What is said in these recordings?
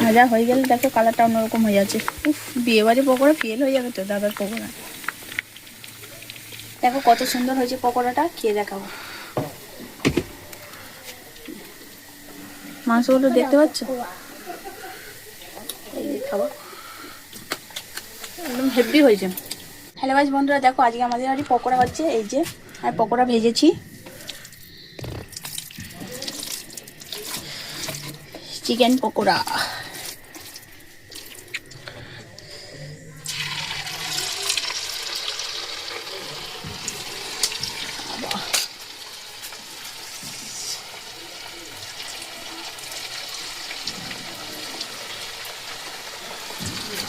ভাজা হয়ে গেলে দেখো কালারটা অন্যরকম হয়ে যাচ্ছে। বিয়ে বাড়ি পকোড়া ফেল হয়ে যাবে তো দাদার পকোড়া। দেখো কত সুন্দর হয়েছে পকোড়াটা, খেয়ে দেখাবো। মাংসগুলো দেখতে পাচ্ছ, এই যে খাবো, একদম হেভি হয়েছে। হ্যালো গাইস বন্ধুরা, দেখো আজকে আমাদের বাড়ি পকোড়া হচ্ছে, এই যে আর পকোড়া ভেজেছি, চিকেন পকোড়া।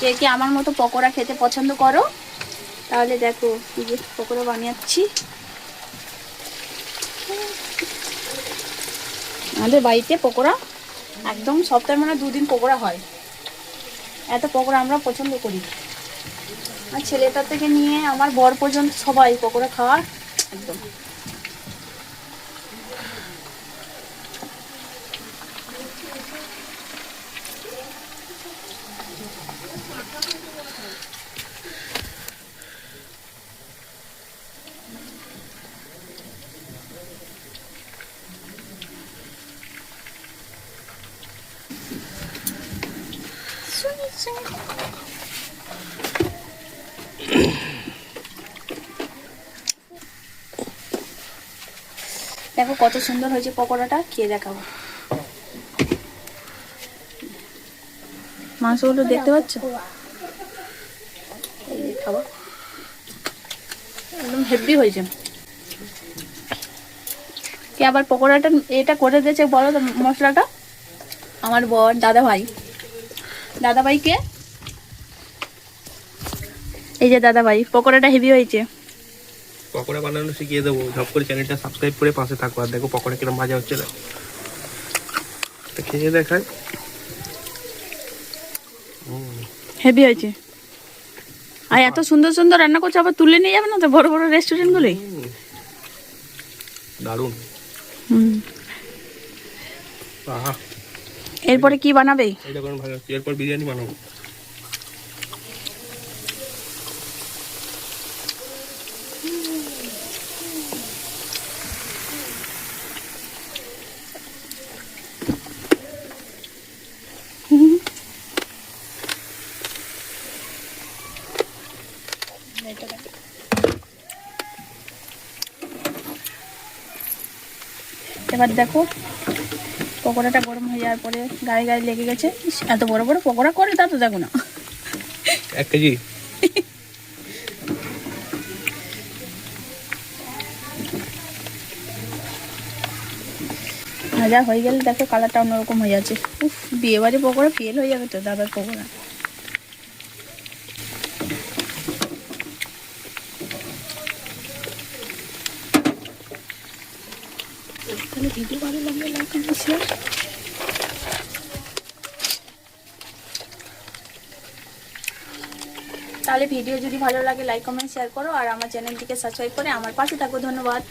কে কে আমার মতো পকোড়া খেতে পছন্দ করো তাহলে দেখো এই যে পকোড়া বানিয়েছি। আমাদের বাড়িতে পকোড়া একদম সপ্তাহে মানে 2 দিন পকোড়া হয়, এত পকোড়া আমরা পছন্দ করি। আর ছেলেটা থেকে নিয়ে আমার বর পর্যন্ত সবাই পকোড়া খাওয়া একদম। দেখো কত সুন্দর হয়েছে পকোড়াটা, খেয়ে দেখাবো। মাংসগুলো দেখতে পাচ্ছ, এই যে খাবো, একদম হেভি হয়েছে। কে আবার পকোড়াটা এটা করে দিয়েছে বলো তো মশলাটা? আমার বর, দাদা ভাইকে, এই যে দাদা ভাই, পকোড়াটা হেভি হয়েছে। পকোড়া বানানো শিখিয়ে দেবো, ঝপ করে চ্যানেলটা সাবস্ক্রাইব করে পাশে থাকো। আর দেখো পকোড়া কিরম ভাজা হচ্ছে না, খেয়ে দেখায়। হেভি হয়েছে। আর এত সুন্দর সুন্দর রান্না করছে, আবার তুলে নিয়ে যাবে না তো বড় বড় রেস্টুরেন্ট গুলোই। দারুণ। এরপরে কি বানাবে? এটা কোন ভালো, এরপর বিরিয়ানি বানাবো। এবার দেখো পকোড়াটা গরম হয়ে যাওয়ার পরে গায়ে গায়ে লেগে গেছে। এত বড় বড় পকোড়া করে তা তো দেখো না। 1 কেজি। ভাজা হয়ে গেলে দেখো কালারটা অন্যরকম হয়ে যাচ্ছে। বিয়ে বাড়ি পকোড়া ফেল হয়ে যাবে তো দাদার পকোড়া। তাহলে ভিডিও ভালো লাগলে লাইক কমেন্ট শেয়ার। তাহলে ভিডিও যদি ভালো লাগে লাইক কমেন্ট শেয়ার করো, আর আমার চ্যানেলটিকে সাবস্ক্রাইব করে আমার পাশে থাকো। ধন্যবাদ।